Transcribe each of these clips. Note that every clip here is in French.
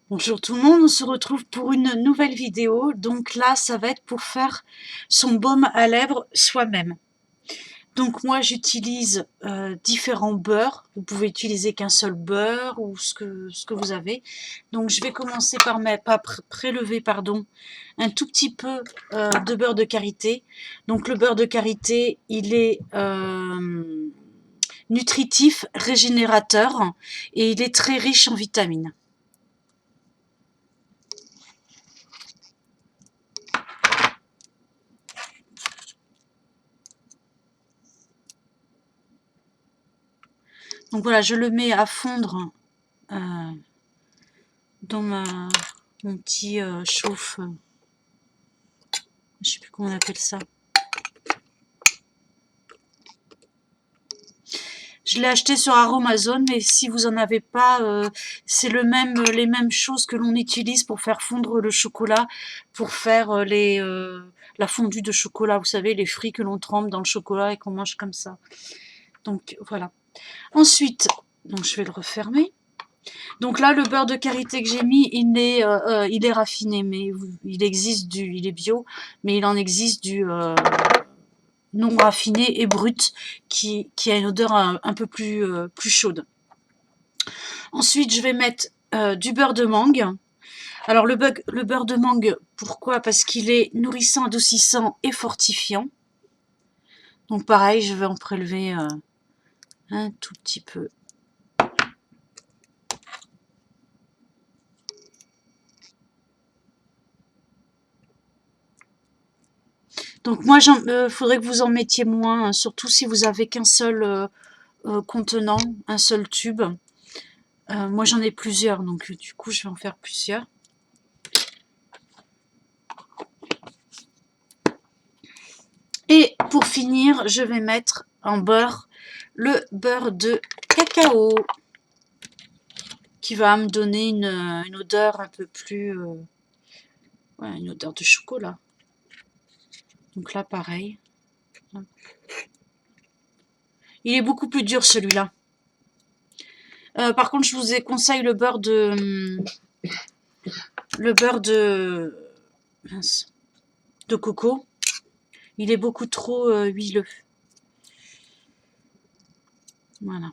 Bonjour tout le monde, on se retrouve pour une nouvelle vidéo. Donc là, ça va être pour faire son baume à lèvres soi-même. Donc moi, j'utilise différents beurres. Vous pouvez utiliser qu'un seul beurre ou ce que vous avez. Donc je vais commencer par prélever un tout petit peu de beurre de karité. Donc le beurre de karité, il est nutritif, régénérateur et il est très riche en vitamines. Donc voilà, je le mets à fondre dans mon petit chauffe. Je sais plus comment on appelle ça. Je l'ai acheté sur Aromazone, mais si vous en avez pas, c'est les mêmes choses que l'on utilise pour faire fondre le chocolat, pour faire la fondue de chocolat. Vous savez, les fruits que l'on trempe dans le chocolat et qu'on mange comme ça. Donc voilà. Ensuite, donc je vais le refermer. Donc là, le beurre de karité que j'ai mis, il est raffiné, mais il est bio, mais il en existe du non raffiné et brut qui a une odeur un peu plus chaude. Ensuite, je vais mettre du beurre de mangue. Alors le beurre de mangue, pourquoi? Parce qu'il est nourrissant, adoucissant et fortifiant. Donc pareil, je vais en prélever un tout petit peu. Donc moi, faudrait que vous en mettiez moins, hein, surtout si vous avez qu'un seul contenant, un seul tube. Moi, j'en ai plusieurs, donc du coup, je vais en faire plusieurs. Et pour finir, je vais mettre en beurre le beurre de cacao qui va me donner une odeur un peu plus... ouais, une odeur de chocolat. Donc là, pareil. Il est beaucoup plus dur celui-là. Par contre, je vous conseille le beurre de... le beurre de coco. Il est beaucoup trop huileux. Voilà.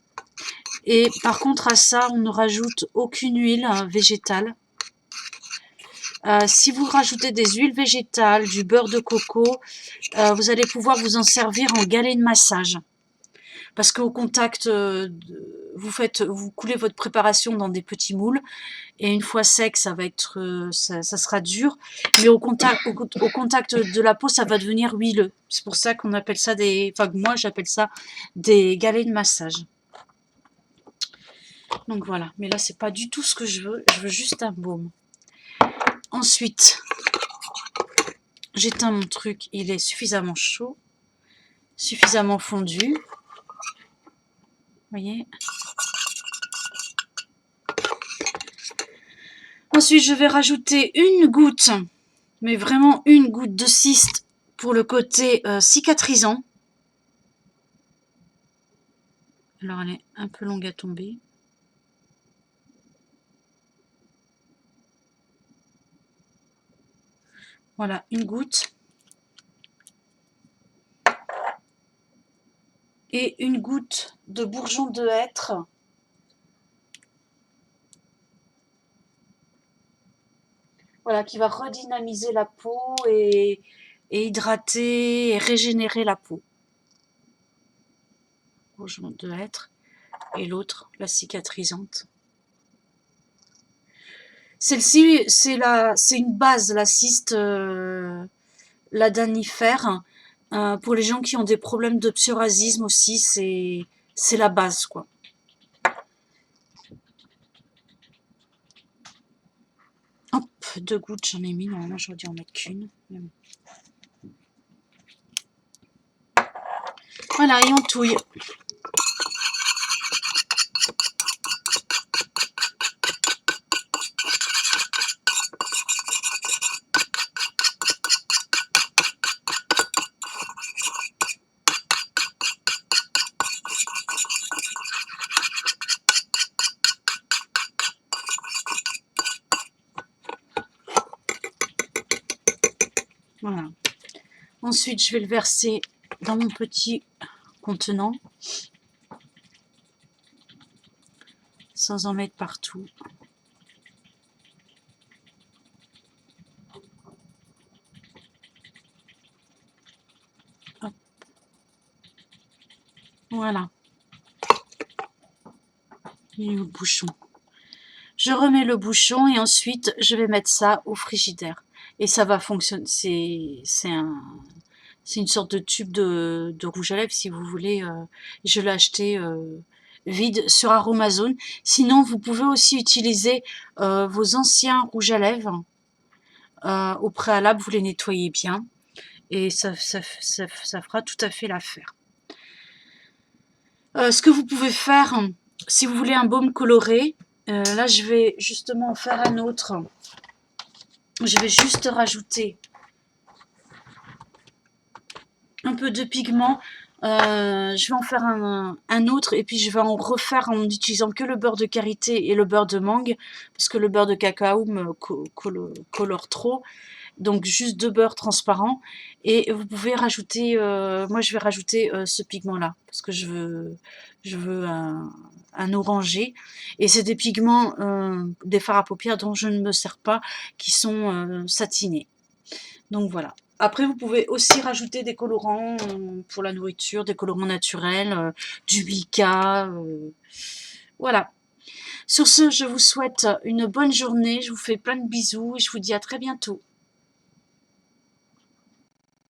Et par contre, à ça, on ne rajoute aucune huile végétale. Si vous rajoutez des huiles végétales, du beurre de coco, vous allez pouvoir vous en servir en galet de massage. Parce qu'au contact, vous coulez votre préparation dans des petits moules. Et une fois sec, ça va être, ça sera dur. Mais au contact de la peau, ça va devenir huileux. C'est pour ça qu'on appelle ça enfin, moi, j'appelle ça des galets de massage. Donc voilà. Mais là, c'est pas du tout ce que je veux. Je veux juste un baume. Ensuite, j'éteins mon truc. Il est suffisamment chaud. Suffisamment fondu. Vous voyez? Ensuite, je vais rajouter une goutte, mais vraiment une goutte de cyste pour le côté cicatrisant. Alors, elle est un peu longue à tomber. Voilà, une goutte. Et une goutte de bourgeon de hêtre. Voilà, qui va redynamiser la peau et hydrater et régénérer la peau. Bourgeon de hêtre. Et l'autre, la cicatrisante. Celle-ci, c'est une base, la cyste ladanifère. Pour les gens qui ont des problèmes de psoriasis aussi, c'est la base, quoi. Hop, 2 gouttes, j'en ai mis. Normalement, j'aurais dû en mettre qu'une. Voilà, et on touille. Voilà. Ensuite, je vais le verser dans mon petit contenant, sans en mettre partout. Hop. Voilà. Et le bouchon. Je remets le bouchon et ensuite, je vais mettre ça au frigidaire. Et ça va fonctionner. C'est une sorte de tube de rouge à lèvres, si vous voulez. Je l'ai acheté vide sur Aromazone. Sinon, vous pouvez aussi utiliser vos anciens rouges à lèvres. Au préalable, vous les nettoyez bien. Et ça fera tout à fait l'affaire. Ce que vous pouvez faire, si vous voulez un baume coloré, là, je vais justement en faire un autre. Je vais juste rajouter un peu de pigment. Je vais en faire un autre et puis je vais en refaire en utilisant que le beurre de karité et le beurre de mangue parce que le beurre de cacao me colore trop. Donc juste 2 beurres transparents et vous pouvez rajouter, moi je vais rajouter ce pigment là parce que je veux un orangé et c'est des pigments, des fards à paupières dont je ne me sers pas qui sont satinés. Donc voilà. Après, vous pouvez aussi rajouter des colorants pour la nourriture, des colorants naturels, du mica. Voilà. Sur ce, je vous souhaite une bonne journée. Je vous fais plein de bisous et je vous dis à très bientôt.